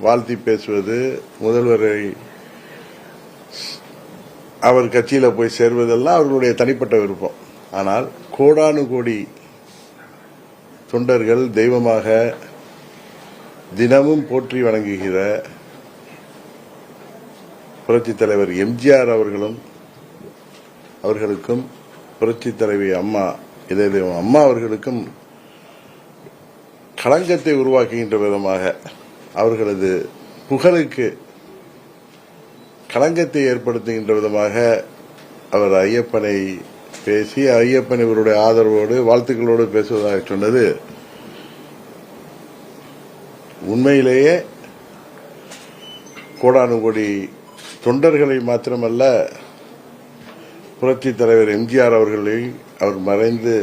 வாழ்த்தி பேசுவது, முதல்வரை அவர் கட்சியில போய் சேர்வதெல்லாம் அவர்களுடைய தனிப்பட்ட விருப்பம். ஆனால் கோடானு கோடி தொண்டர்கள் தெய்வமாக தினமும் போற்றி வணங்குகிற புரட்சித் தலைவர் எம்ஜிஆர் அவர்களுக்கும் புரட்சித் தலைவி அம்மா இதய தெய்வம் அம்மா அவர்களுக்கும் களங்கத்தை உருவாக்குகின்ற விதமாக, அவர்களது புகழுக்கு களங்கத்தை ஏற்படுத்துகின்ற விதமாக அவர் ஐயப்பனை பேசி, ஐயப்பன் இவருடைய ஆதரவோடு வாழ்த்துக்களோடு பேசுவதாக சொன்னது உண்மையிலேயே கோடானு கோடி தொண்டர்களை மாத்திரமல்ல, புரட்சித் தலைவர் எம்ஜிஆர் அவர்களை அவர் மறைந்து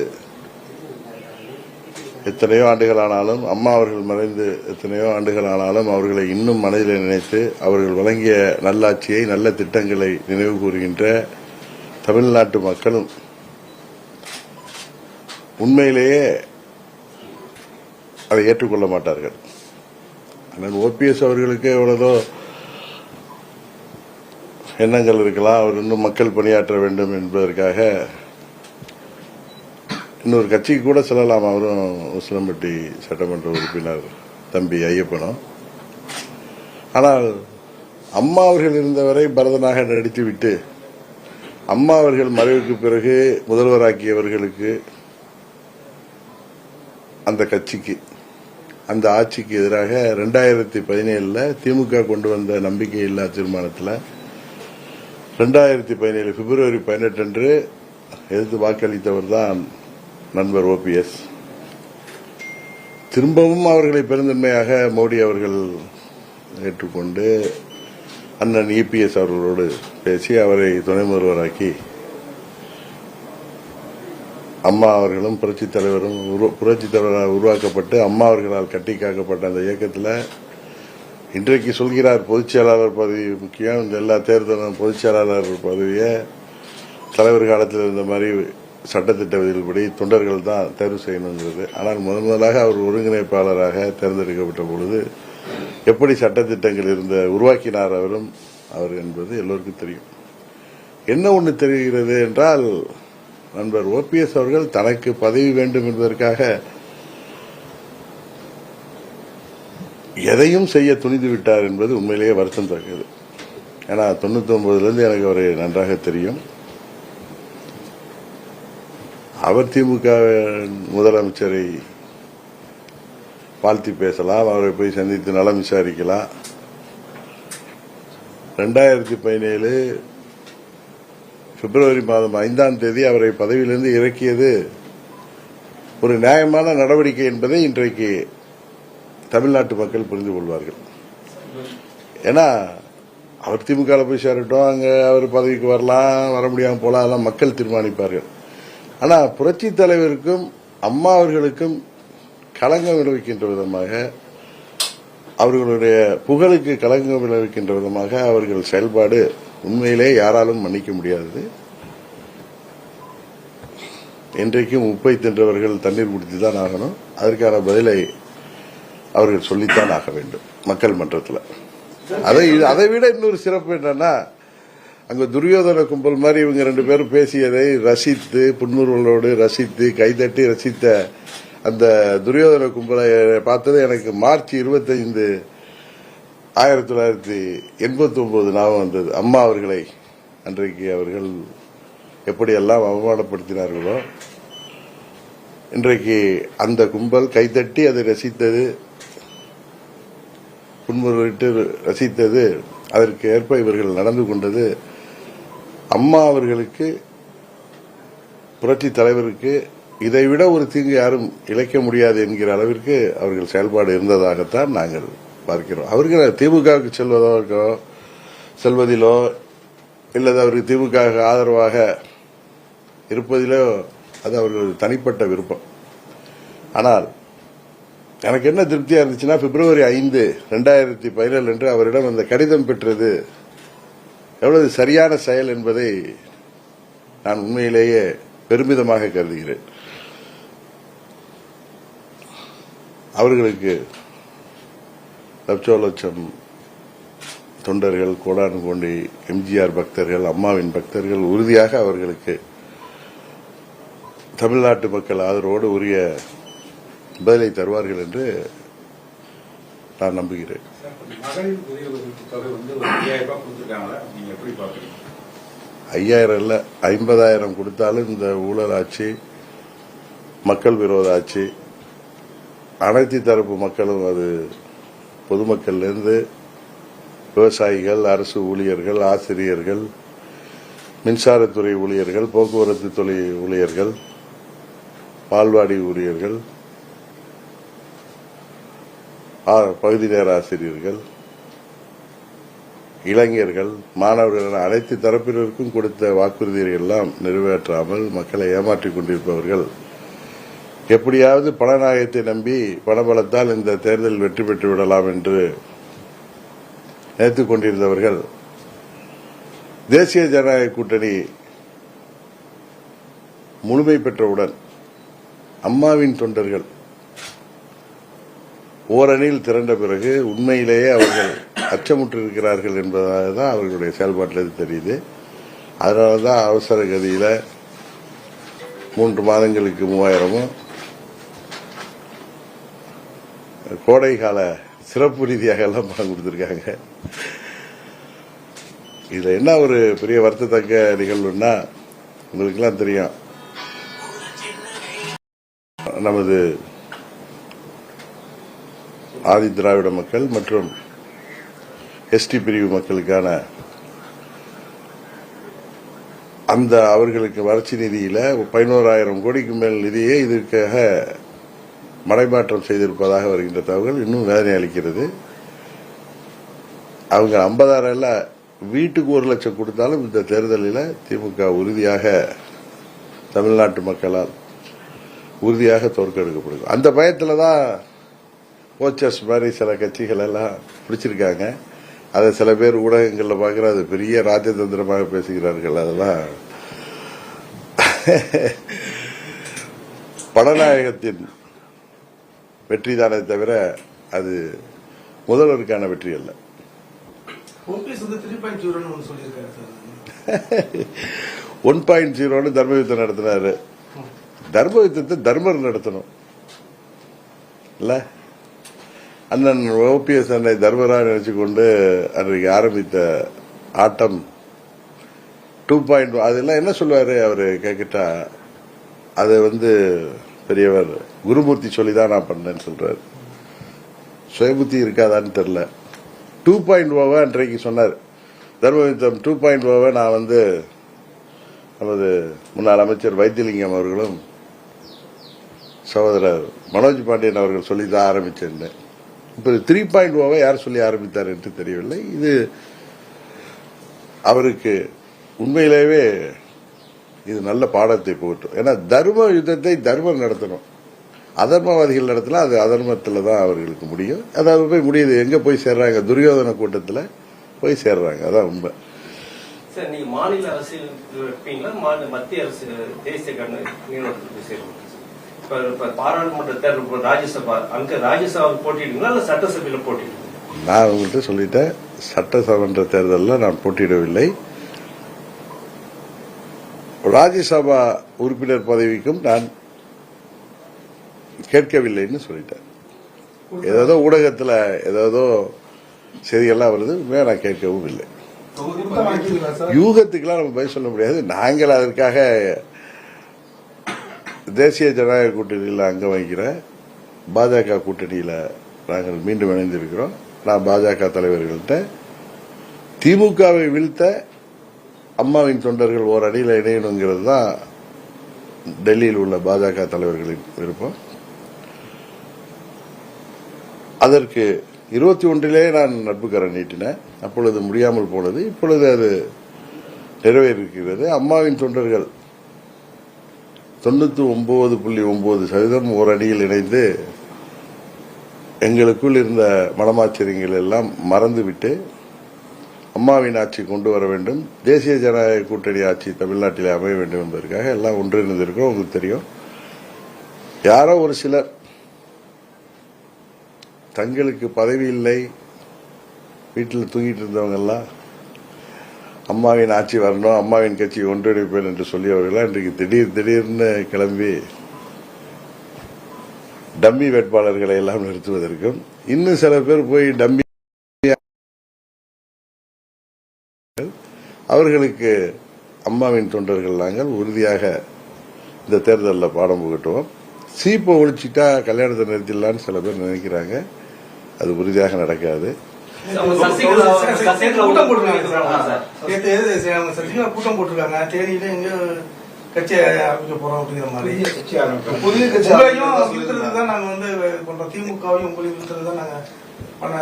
எத்தனையோ ஆண்டுகளானாலும், அம்மா அவர்கள் மறைந்து எத்தனையோ ஆண்டுகளானாலும் அவர்களை இன்னும் மனதில் நினைத்து அவர்கள் வழங்கிய நல்லாட்சியை, நல்ல திட்டங்களை நினைவு கூறுகின்ற தமிழ்நாட்டு மக்களும் உண்மையிலேயே அதை ஏற்றுக்கொள்ள மாட்டார்கள். ஆனால் ஓபிஎஸ் அவர்களுக்கு எவ்வளவோ எண்ணங்கள் இருக்கலாம், அவர் இன்னும் மக்கள் பணியாற்ற வேண்டும் என்பதற்காக இன்னொரு கட்சிக்கு கூட செல்லலாம். அவரும் உசிலம்பட்டி சட்டமன்ற உறுப்பினர் தம்பி ஐயப்பனும். ஆனால் அம்மா அவர்கள் இருந்தவரை பரதனாக நடித்துவிட்டு அம்மா அவர்கள் மறைவுக்கு பிறகு முதல்வராக்கியவர்களுக்கு, அந்த கட்சிக்கு, அந்த ஆட்சிக்கு எதிராக 2017 திமுக கொண்டு வந்த நம்பிக்கையில்லா தீர்மானத்தில் 2017 பிப்ரவரி 18 அன்று எதிர்த்து வாக்களித்தவர் தான் நண்பர் ஓபிஎஸ். திரும்பவும் அவர்களை பெருந்தன்மையாக மோடி அவர்கள் ஏற்றுக்கொண்டு அண்ணன் இபிஎஸ் அவர்களோடு பேசி அவரை துணை முதல்வராக்கி, அம்மா அவர்களும் புரட்சித் தலைவரால் உருவாக்கப்பட்டு அம்மா அவர்களால் கட்டி காக்கப்பட்ட அந்த இயக்கத்தில் இன்றைக்கு சொல்கிறார் பொதுச் செயலாளர் பதவி முக்கியம், இந்த எல்லா தேர்தலும் பொதுச் செயலாளர் பதவியை தலைவர் காலத்தில் இருந்த மாதிரி சட்டத்திட்ட விதிப்படி தொண்டர்கள் தான் தேர்வு செய்யணுங்கிறது. ஆனால் முதலாக அவர் ஒருங்கிணைப்பாளராக தேர்ந்தெடுக்கப்பட்ட பொழுது எப்படி சட்டத்திட்டங்கள் உருவாக்கினார் அவர் என்பது எல்லோருக்கும் தெரியும். என்ன ஒன்று தெரிகிறது என்றால், நண்பர் ஓபிஎஸ் அவர்கள் தனக்கு பதவி வேண்டும் என்பதற்காக எதையும் செய்ய துணிந்து விட்டார் என்பது உண்மையிலேயே வருத்தம் தருகிறது. ஏன்னா 99 எனக்கு அவரை நன்றாக தெரியும். அவர் திமுக முதலமைச்சரை வாழ்த்தி பேசலாம், அவரை போய் சந்தித்து நலம் விசாரிக்கலாம். 2017 பிப்ரவரி மாதம் 5ஆம் தேதி அவரை பதவியிலிருந்து இறக்கியது ஒரு நியாயமான நடவடிக்கை என்பதை இன்றைக்கு தமிழ்நாட்டு மக்கள் புரிந்து கொள்வார்கள். ஏன்னா அவர் திமுக போய் சேரட்டும், அங்க அவர் பதவிக்கு வரலாம், வர முடியாமல் போலாம், அதெல்லாம் மக்கள் தீர்மானிப்பார்கள். ஆனால் புரட்சி தலைவருக்கும் அம்மா அவர்களுக்கும் களங்கம் விளைவிக்கின்ற விதமாக, அவர்களுடைய புகழுக்கு களங்கம் விளைவிக்கின்ற விதமாக அவர்கள் செயல்பாடு உண்மையிலே யாராலும் மன்னிக்க முடியாதது. இன்றைக்கும் உப்பை தின்றவர்கள் தண்ணீர் குடித்துதான் ஆகணும். அதற்கான பதிலை அவர்கள் சொல்லித்தான் ஆக வேண்டும் மக்கள் மன்றத்தில். அதை விட இன்னொரு சிறப்பு என்னன்னா, அங்க துரியோதன கும்பல் மாதிரி இவங்க 2 பேரும் பேசியதை ரசித்து, புன்முறுவலோடு ரசித்து, கைதட்டி ரசித்த அந்த துரியோதன கும்பலை பார்த்தது எனக்கு மார்ச் 25 1989 ஞாபகம் வந்தது. அம்மா அவர்களை அன்றைக்கு அவர்கள் எப்படியெல்லாம் அவமானப்படுத்தினார்களோ, இன்றைக்கு அந்த கும்பல் கைதட்டி அதை ரசித்தது, புன்முறுவிட்டு ரசித்தது, அதற்கு ஏற்ப இவர்கள் நடந்து கொண்டது அம்மா அவர்களுக்கு, புரட்சி தலைவருக்கு இதைவிட ஒரு தீங்கு யாரும் இழைக்க முடியாது என்கிற அளவிற்கு அவர்கள் செயல்பாடு இருந்ததாகத்தான் நாங்கள் பார்க்கிறோம். அவர்கள் திமுகவுக்கு செல்வதிலோ இல்லது அவருக்கு திமுக ஆதரவாக இருப்பதிலோ அது அவர்கள் தனிப்பட்ட விருப்பம். ஆனால் எனக்கு என்ன திருப்தியா இருந்துச்சுன்னா, பிப்ரவரி 5, 2017 அன்று அவரிடம் அந்த கடிதம் பெற்றது எவ்வளவு சரியான செயல் என்பதை நான் உண்மையிலேயே பெருமிதமாக கருதுகிறேன். அவர்களுக்கு லட்சம் தொண்டர்கள், கோடானு கோடி எம்ஜிஆர் பக்தர்கள், அம்மாவின் பக்தர்கள் உறுதியாக அவர்களுக்கு தமிழ்நாட்டு மக்கள் ஆதரவோடு உரிய பதிலை தருவார்கள் என்று நான் நம்புகிறேன். 5000 இல்ல 50,000 கொடுத்தாலும் இந்த ஊழல் ஆட்சி, மக்கள் விரோத ஆட்சி, அனைத்து தரப்பு மக்களும், அது பொதுமக்கள்லேருந்து விவசாயிகள், அரசு ஊழியர்கள், ஆசிரியர்கள், மின்சாரத்துறை ஊழியர்கள், போக்குவரத்து துறை ஊழியர்கள், பால்வாடி ஊழியர்கள், பகுதி நேர ஆசிரியர்கள், இளைஞர்கள், மாணவர்கள், அனைத்து தரப்பினருக்கும் கொடுத்த வாக்குறுதிகளை எல்லாம் நிறைவேற்றாமல் மக்களை ஏமாற்றிக் கொண்டிருப்பவர்கள் எப்படியாவது பணநாயகத்தை நம்பி பணபலத்தால் இந்த தேர்தலில் வெற்றி பெற்று விடலாம் என்று நினைத்துக் கொண்டிருந்தவர்கள் தேசிய ஜனநாயக கூட்டணி முழுமை பெற்றவுடன் அம்மாவின் தொண்டர்கள் ஓரணியில் திரண்ட பிறகு உண்மையிலேயே அவர்கள் அச்சமுற்றிருக்கிறார்கள் என்பதாக அவர்களுடைய செயல்பாட்டில் தெரியுது. அதனாலதான் அவசர கதியில 3 மாதங்களுக்கு 3000 கோடை கால சிறப்பு ரீதியாக எல்லாம் பணம் கொடுத்திருக்காங்க. இதுல என்ன ஒரு பெரிய வருத்தத்தக்க நிகழ்வுன்னா, உங்களுக்கு எல்லாம் தெரியும், நமது ஆதி திராவிட மக்கள் மற்றும் எஸ்டி பிரிவு மக்களுக்கான அந்த அவர்களுக்கு வளர்ச்சி நிதியில 11,000 கோடிக்கு மேல் நிதியை இதற்காக மடைமாற்றம் செய்திருப்பதாக வருகின்ற தகவல்கள் இன்னும் வேதனை அளிக்கிறது. அவங்க 50,000 வீட்டுக்கு 1 லட்சம் கொடுத்தாலும் இந்த தேர்தலில் திமுக உறுதியாக தமிழ்நாட்டு மக்களால் உறுதியாக தோற்கடிக்கப்படும். அந்த பயத்தில் தான் போச்சர்ஸ் மாதிரி சில கட்சிகள் எல்லாம் பிடிச்சிருக்காங்க. அதை சில பேர் ஊடகங்களில் பார்க்கிற அது பெரிய ராஜதந்திரமாக பேசுகிறார்கள். அதெல்லாம் பணநாயகத்தின் வெற்றி தானே தவிர அது முதல்வருக்கான வெற்றி அல்ல. 1.0 தர்ம யுத்தம் நடத்தினாரு. தர்ம யுத்தத்தை தர்மர் நடத்தணும் இல்ல? அண்ணன் ஓபிஎஸ் அண்ணனை தர்மராக நினைச்சு கொண்டு அன்றைக்கு ஆரம்பித்த ஆட்டம் 2.0 அதெல்லாம் என்ன சொல்லுவாரு அவரு கேக்கிட்டா, அது பெரியவர் குருமூர்த்தி சொல்லிதான் நான் பண்ணேன்னு சொல்றாரு. சுயபுத்தி இருக்காதான்னு தெரியல. 2.0 அன்றைக்கு சொன்னார். தர்மயுத்தம் 2.0 நான் நமது முன்னாள் அமைச்சர் வைத்தியலிங்கம் அவர்களும் சகோதரர் மனோஜ் பாண்டியன் அவர்கள் சொல்லிதான் ஆரம்பிச்சேன். இப்ப 3.0 யார் சொல்லி ஆரம்பித்தார் என்று தெரியவில்லை. இது அவருக்கு உண்மையிலேயே இது நல்ல பாடத்தை புகட்டும். ஏன்னா தர்ம யுத்தத்தை தர்மம் நடத்தணும், அதர்மவாதிகள் நடத்தினா அது அதர்மத்தில் தான் அவர்களுக்கு முடியும். அதாவது போய் முடியுது, எங்க போய் சேர்றாங்க? துரியோதன கூட்டத்தில் போய் சேர்றாங்க. அதான் உண்மை. சார், நீங்க மாநில அரசியல் இருப்பீங்களா, மத்திய அரசு தேசிய பாராளுமன்ற தேர்தல் ராஜ்யசபா அங்க ராஜ்யசபா போட்டிடுங்களா இல்ல சட்டசபையில போட்டிடுங்க? நான் உங்கள்கிட்ட சொல்லிட்டேன், சட்டசபை தேர்தலில் நான் போட்டியிடவில்லை. ராஜ்யசபா உறுப்பினர் பதவிக்கும் நான் கேட்கவில்லைன்னு சொல்லிட்டேன். ஏதோ ஊடகத்தில் ஏதோ செய்திகள்லாம் வருது, நான் கேட்கவும் இல்லை. யூகத்துக்கெல்லாம் நம்ம பதில் சொல்ல முடியாது. நாங்கள் அதற்காக தேசிய ஜனநாயக கூட்டணியில் அங்கம் வகிக்கிற பாஜக கூட்டணியில் நாங்கள் மீண்டும் இணைந்திருக்கிறோம். நான் பாஜக தலைவர்கள்ட்ட திமுகவை வீழ்த்த அம்மாவின் தொண்டர்கள் ஓர் அடியில் இணையணுங்கிறது தான் டெல்லியில் உள்ள பாஜக தலைவர்களின் விருப்பம். அதற்கு 21 நான் நட்புக்கரம் நீட்டினேன். அப்பொழுது முடியாமல் போனது, இப்பொழுது அது நிறைவேறியிருக்கிறது. அம்மாவின் தொண்டர்கள் 99.9% ஓர் அடியில் இணைந்து எங்களுக்குள் இருந்த மனமாச்சரியங்கள் எல்லாம் மறந்துவிட்டு அம்மாவின் ஆட்சி கொண்டு வர வேண்டும், தேசிய ஜனநாயக கூட்டணி ஆட்சி தமிழ்நாட்டில் அமைய வேண்டும் என்பதற்காக எல்லாம் ஒன்றிணைந்திருக்கிறோம். உங்களுக்கு தெரியும், யாரோ ஒரு சிலர் தங்களுக்கு பதவி இல்லை, வீட்டில் தூங்கிட்டு இருந்தவங்க எல்லாம் அம்மாவின் ஆட்சி வரணும், அம்மாவின் கட்சி ஒன்றிணைப்பேன் என்று சொல்லியவர்களாம் இன்றைக்கு திடீர்னு கிளம்பி டம்மி வேட்பாளர்களை எல்லாம் நிறுத்துவதற்கும், இன்னும் சில பேர் போய் டம்மி அவர்களுக்கு அம்மாவின் தொண்டர்கள் நாங்கள் உறுதியாக இந்த தேர்தலில் பாடம் புகட்டுவோம். சீப்பை ஒழிச்சிட்டா கல்யாணத்தை நிறுத்திடலான்னு சில பேர் நினைக்கிறாங்க. அது உறுதியாக நடக்காது. கூட்டம் போட்டிருக்காங்க. தேனியில எங்க கட்சி ஆரம்பிக்க போறோம் அப்படிங்கிற மாதிரி புதிய கட்சி தான் நாங்க வந்து பண்றோம். திமுகவையும் உங்களையும் வீழ்த்துறது தான் நாங்க பண்ண.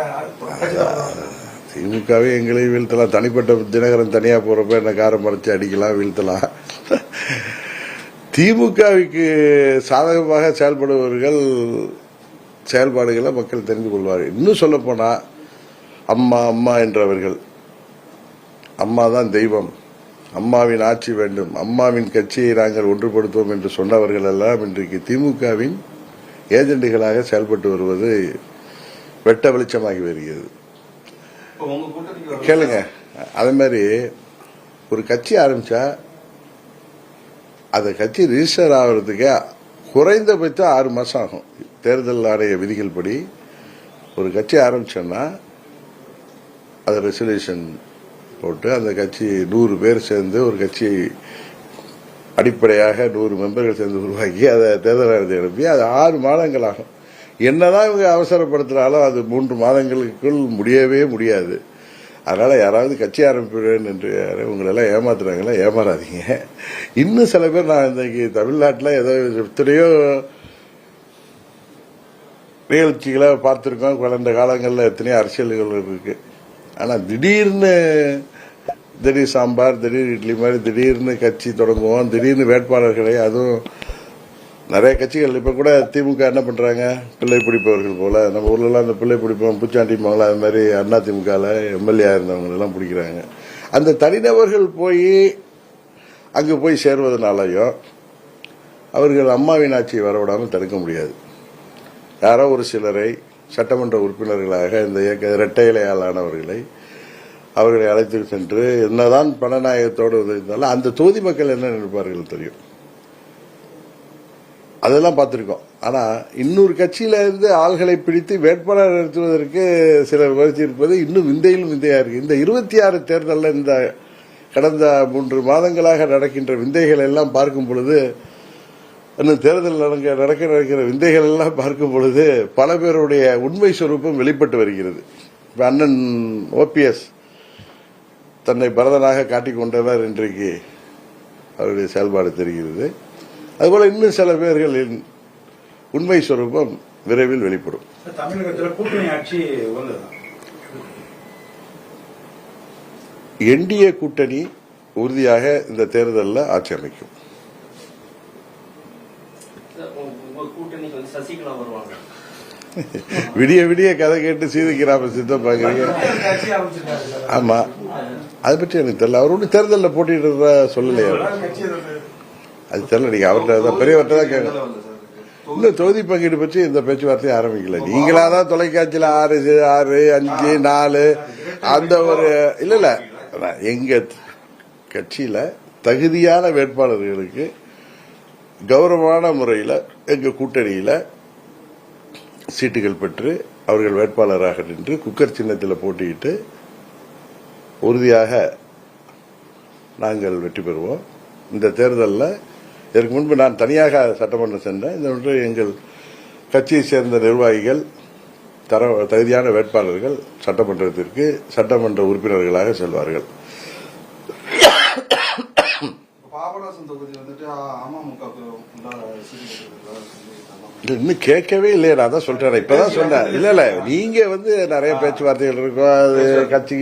திமுகவே எங்களை வீழ்த்தலாம். தனிப்பட்ட தினகரன் தனியா போறப்ப என்ன காரம் மறைச்சு அடிக்கலாம், வீழ்த்தலாம். திமுகவுக்கு சாதகமாக செயல்படுபவர்கள் செயல்பாடுகளை மக்கள் தெரிந்து கொள்வார்கள். இன்னும் சொல்ல போனா அம்மா என்றவர்கள், அம்மா தான் தெய்வம், அம்மாவின் ஆட்சி வேண்டும், அம்மாவின் கட்சியை நாங்கள் ஒன்றுபடுத்துவோம் என்று சொன்னவர்கள் எல்லாம் இன்றைக்கு திமுகவின் ஏஜெண்டுகளாக செயல்பட்டு வருவது வெட்ட வெளிச்சமாகி வருகிறது. கேளுங்க, அதே மாதிரி ஒரு கட்சி ஆரம்பிச்சா அந்த கட்சி ரிஜிஸ்டர் ஆகிறதுக்கு குறைந்தபட்சம் 6 மாசம் ஆகும். தேர்தல் ஆணைய விதிகள் படி ஒரு கட்சி ஆரம்பிச்சோன்னா அது ரெசல்யூஷன் போட்டு அந்த கட்சி 100 பேர் சேர்ந்து ஒரு கட்சியை அடிப்படையாக 100 மெம்பர்கள் சேர்ந்து உருவாக்கி அதை தேர்தல் ஆணையத்தை எழுப்பி அது 6 மாதங்கள் ஆகும். என்னதான் இவங்க அவசரப்படுத்தினாலும் அது 3 மாதங்களுக்குள் முடியவே முடியாது. அதனால யாராவது கட்சி ஆரம்பிப்பேன் என்று உங்களெல்லாம் ஏமாத்துறாங்களா, ஏமாறாதீங்க. இன்னும் சில பேர் நான் இன்றைக்கு தமிழ்நாட்டில் ஏதோ எத்தனையோ நிகழ்ச்சிகளை பார்த்திருக்கோம். கடந்த காலங்களில் எத்தனையோ அரசியல்கள் இருக்கு. ஆனா திடீர் சாம்பார், திடீர் இட்லி மாதிரி திடீர்னு கட்சி தொடங்குவோம், திடீர்னு வேட்பாளர்களை, அதுவும் நிறைய கட்சிகள் இப்ப கூட திமுக என்ன பண்றாங்க, பிள்ளை பிடிப்பவர்கள் போல. நம்ம ஊர்ல எல்லாம் அந்த பிள்ளை பிடிப்பவங்க பூச்சாண்டி மங்களா அது மாதிரி அண்ணா திமுகல எம்எல்ஏ இருந்தவங்க எல்லாம் பிடிக்கிறாங்க. அந்த தனிநபர்கள் போய் அங்கு போய் சேர்வதனாலையும் அவர்கள் அம்மாவின் ஆட்சியை வரவிடாமல் தடுக்க முடியாது. யாரோ ஒரு சிலரை சட்டமன்ற உறுப்பினர்களாக இந்த இரட்டை இலையாளானவர்களை அவர்களை அழைத்து சென்று என்னதான் பணநாயகத்தோடு இருந்தாலும் அந்த தொகுதி மக்கள் என்ன நினைப்பார்கள் தெரியும். அதெல்லாம் பார்த்திருக்கோம். ஆனா இன்னொரு கட்சியில இருந்து ஆள்களை பிடித்து வேட்பாளர் நிறுத்துவதற்கு சிலர் முயற்சி இருப்பது இன்னும் விந்தையிலும் விந்தையா இருக்கு. இந்த 26 தேர்தலில் இந்த கடந்த 3 மாதங்களாக நடக்கின்ற விந்தைகள் எல்லாம் பார்க்கும் பொழுது, இன்னும் தேர்தல் நடக்கிற விந்தைகள் எல்லாம் பார்க்கும் பொழுது பல பேருடைய உண்மை சொரூபம் வெளிப்பட்டு வருகிறது. இப்ப அண்ணன் OPS தன்னை பரதனாக காட்டிக் கொண்டவர் இன்றைக்கு அவருடைய செயல்பாடு தெரிகிறது. அதுபோல இன்னும் சில பேர்களின் உண்மை சொரூபம் விரைவில் வெளிப்படும். தமிழகத்தில் கூட்டணி ஆட்சி என்டிஏ கூட்டணி உறுதியாக இந்த தேர்தலில் ஆட்சி அமைக்கும். சசிகலா வருவாங்க. விடிய விடிய கதை கேட்டு சீதைக்கிராம சித்தம் பாக்குறீங்க. ஆமா, அதை பற்றி எனக்கு தெரியல. அவர் ஒன்றும் தேர்தலில் போட்டிட்டு சொல்லலையா? அது தெரியல. நீங்க அவர்கிட்ட பெரியவர்கிட்ட தான் கேட்கணும். இன்னும் தொகுதி பங்கீடு பற்றி இந்த பேச்சுவார்த்தையை ஆரம்பிக்கல. நீங்களாதான் தொலைக்காட்சியில் 6, 5, 4 அந்த ஒரு இல்ல எங்க கட்சியில தகுதியான வேட்பாளர்களுக்கு கௌரவமான முறையில் எங்க கூட்டணியில சீட்டுகள் பெற்று அவர்கள் வேட்பாளராக நின்று குக்கர் சின்னத்தில் போட்டியிட்டு உறுதியாக நாங்கள் வெற்றி பெறுவோம். இந்த தேர்தலில் இதற்கு முன்பு நான் தனியாக சட்டமன்றம் சென்றேன். இந்த எங்கள் கட்சியை சேர்ந்த நிர்வாகிகள் தகுதியான வேட்பாளர்கள் சட்டமன்றத்திற்கு சட்டமன்ற உறுப்பினர்களாக செல்வார்கள். இன்னும் கேட்கவே இல்லையா? நான் தான் சொல்றேன், இப்பதான் சொன்னேன். இல்ல நீங்க நிறைய பேச்சுவார்த்தைகள் இருக்கும், அது கட்சி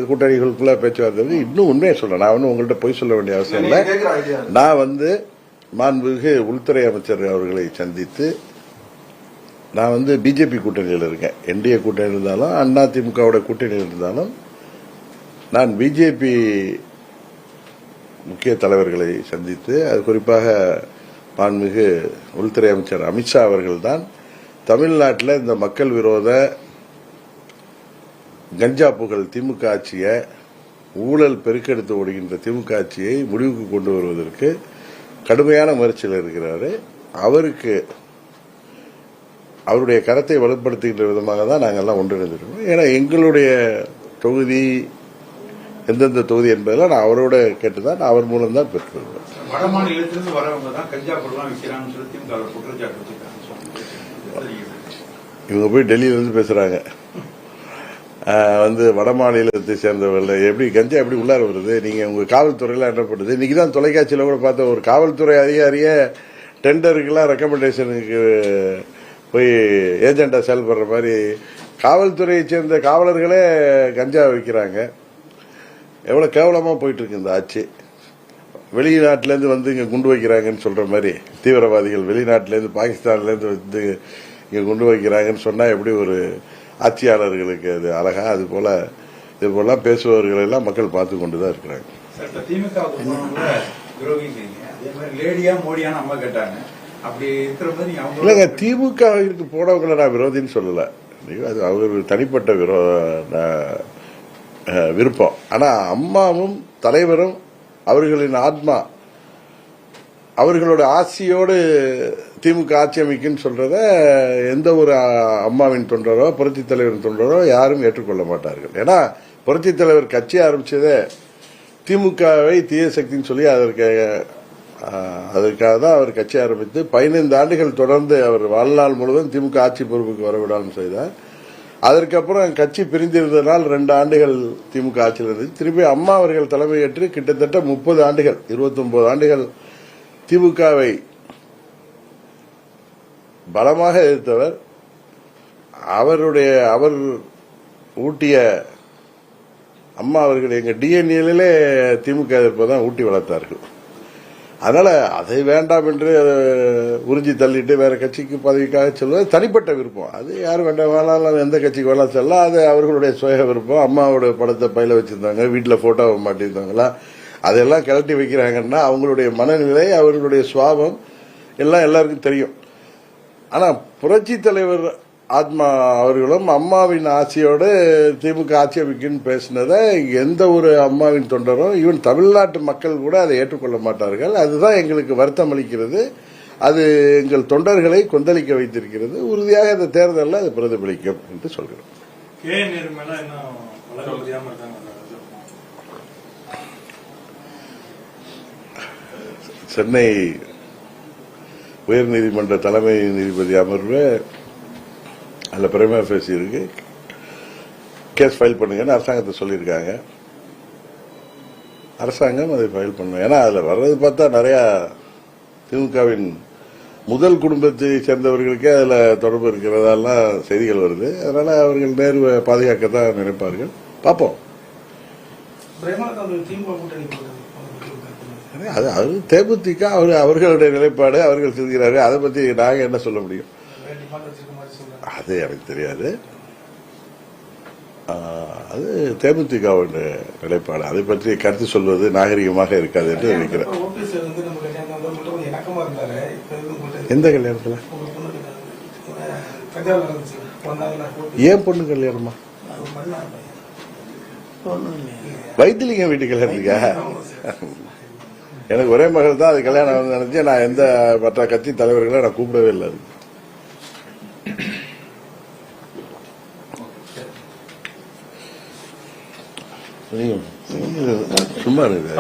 கூட்டணிகளுக்குள்ள பேச்சுவார்த்தை. இன்னும் உண்மையை சொல்றேன். நான் உங்கள்கிட்ட போய் சொல்ல வேண்டிய அவசியம் இல்லை. நான் மாண்புமிகு உள்துறை அமைச்சர் அவர்களை சந்தித்து, நான் பிஜேபி கூட்டணியில் இருக்கேன். என்டிஏ கூட்டணியில் இருந்தாலும் அண்ணா திமுகவோட கூட்டணியில் இருந்தாலும் நான் பிஜேபி முக்கிய தலைவர்களை சந்தித்து, அது குறிப்பாக மாண்புமிகு உள்துறை அமைச்சர் அமித்ஷா அவர்கள் தான் தமிழ்நாட்டில் இந்த மக்கள் விரோத கஞ்சா புகழ் திமுக ஆட்சியை, ஊழல் பெருக்கெடுத்து ஓடுகின்ற திமுக ஆட்சியை முடிவுக்கு கொண்டு வருவதற்கு கடுமையான முயற்சியில் இருக்கிறாரு. அவருக்கு அவருடைய கரத்தை வலுப்படுத்துகின்ற விதமாக தான் நாங்கள் எல்லாம் ஒன்றிணைந்திருக்கோம். ஏன்னா எங்களுடைய தொகுதி எந்தெந்த தொகுதி என்பதெல்லாம் நான் அவரோட கேட்டுதான் அவர் மூலம் தான் பெற்றுள்ளேன். வட மாநிலத்திலிருந்து வரவங்க தான் கஞ்சா பொருளாம் விற்கிறாங்கன்னு சொல்லி திமுக குற்றச்சாட்டு வச்சிருக்காங்க. இவங்க போய் டெல்லியில இருந்து பேசுறாங்க. வட மாநிலத்தை சேர்ந்தவர்கள் எப்படி கஞ்சா எப்படி உள்ளார வருது, நீங்க உங்க காவல்துறையில என்ன பண்ணுது? இன்னைக்கு தான் தொலைக்காட்சியில கூட பார்த்த ஒரு காவல்துறை அதிகாரிய டெண்டருக்கெல்லாம் ரெக்கமெண்டேஷனுக்கு போய் ஏஜெண்டா செயல்படுற மாதிரி காவல்துறையை சேர்ந்த காவலர்களே கஞ்சா விற்கிறாங்க. எவ்வளவு கேவலமா போயிட்டு இருக்கு இந்த ஆட்சி. வெளிநாட்டிலேருந்து வந்து இங்க குண்டு வைக்கிறாங்கன்னு சொல்ற மாதிரி தீவிரவாதிகள் வெளிநாட்டிலேருந்து பாகிஸ்தான்லேருந்து வந்து இங்க குண்டு வைக்கிறாங்கன்னு சொன்னா எப்படி ஒரு ஆட்சியாளர்களுக்கு அது அழகா? அது போல இது போல பேசுபவர்கள் எல்லாம் மக்கள் பார்த்து கொண்டுதான் இருக்கிறாங்க. திமுக லேடியா மோடியான அம்மா கேட்டாங்க. அப்படி இருக்கிற இல்லங்க, திமுகவிற்கு போனவங்களை நான் விரோதின்னு சொல்லல. அது அவர் தனிப்பட்ட விருப்பம். ஆனா அம்மாவும் தலைவரும் அவர்களின் ஆத்மா அவர்களோட ஆட்சியோடு திமுக ஆட்சி அமைக்குன்னு சொல்றத எந்த ஒரு அம்மாவின் தொண்டரோ புரட்சி தலைவரின் தொண்டரோ யாரும் ஏற்றுக்கொள்ள மாட்டார்கள். ஏன்னா புரட்சி தலைவர் கட்சி ஆரம்பிச்சதே திமுகவை தீய சக்தின்னு சொல்லி அதற்காக தான் அவர் கட்சி ஆரம்பித்து 15 ஆண்டுகள் தொடர்ந்து அவர் வாழ்நாள் முழுவதும் திமுக ஆட்சி பொறுப்புக்கு வரவிடாமல் செய்தார். அதற்கப்புறம் கட்சி பிரிந்திருந்ததனால் 2 ஆண்டுகள் திமுக ஆட்சியில் இருந்தது. திருப்பி அம்மா அவர்கள் தலைமையேற்று கிட்டத்தட்ட 30 ஆண்டுகள் 29 ஆண்டுகள் திமுகவை பலமாக எதிர்த்தவர். அவர் ஊட்டிய அம்மா அவர்கள் எங்க டிஎன்ஏலே திமுக எதிர்ப்பதான் ஊட்டி வளர்த்தார்கள். அதனால அதை வேண்டாம் என்று உறிஞ்சி தள்ளிட்டு வேற கட்சிக்கு பதவிக்காக செல்வது தனிப்பட்ட விருப்பம். அது யாரும் வேண்டாம் எந்த கட்சிக்கு வேணாலும் செல்லலாம். அது அவர்களுடைய சுய விருப்பம். அம்மாவோட படத்தை பையில வச்சிருந்தாங்க, வீட்டுல போட்டோவை மாட்டிருந்தாங்களா, அதெல்லாம் கழட்டி வைக்கிறாங்கன்னா அவங்களுடைய மனநிலை அவர்களுடைய சுவாபம் எல்லாம் எல்லாருக்கும் தெரியும். ஆனா புரட்சி தலைவர் ஆத்மா அவர்களும் அம்மாவின் ஆட்சியோடு திமுக ஆட்சி அமைக்குன்னு பேசினதை எந்த ஒரு அம்மாவின் தொண்டரும் ஈவன் தமிழ்நாட்டு மக்கள் கூட அதை ஏற்றுக்கொள்ள மாட்டார்கள். அதுதான் எங்களுக்கு வருத்தம் அளிக்கிறது. அது எங்கள் தொண்டர்களை கொந்தளிக்க வைத்திருக்கிறது. உறுதியாக இந்த தேர்தலில் அது பிரதிபலிக்கும் என்று சொல்கிறோம். சென்னை உயர்நீதிமன்ற தலைமை நீதிபதி அமர்வு அதுல பிரைமா ஃபேசி இருக்கு, கேஸ் ஃபைல் பண்ணுங்கன்னு அரசாங்கத்தை சொல்லியிருக்காங்க. அரசாங்கம் அதை ஃபைல் பண்ணும். ஏன்னா அதுல வர்றது பார்த்தா நிறைய திமுகவின் முதல் குடும்பத்தை சேர்ந்தவர்களுக்கே அதுல தொடர்பு இருக்கிறதெல்லாம் செய்திகள் வருது. அதனால அவர்கள் நேர்வை பாதுகாக்கத்தான் நினைப்பார்கள். பார்ப்போம். அது தேமுதிக அவர்களுடைய நிலைப்பாடு, அவர்கள் செல்கிறார்கள். அதை பத்தி நாங்க என்ன சொல்ல முடியும்? அது எனக்கு தெரியாது. அது தேமுதிகவுடைய நிலைப்பாடு. அதை பற்றி கருத்து சொல்வது நாகரிகமாக இருக்காது என்று நினைக்கிறேன். எந்த கல்யாணத்துல? ஏன் பொண்ணு கல்யாணமா? வைத்திலிங்கம் வீட்டு கல்யாணத்துக்கா? எனக்கு ஒரே மகள் தான். அது கல்யாணம் நினைச்சு நான் எந்த மற்ற கட்சி தலைவர்களை நான் கூப்பிடவே இல்லை. சும்மா இருக்கு.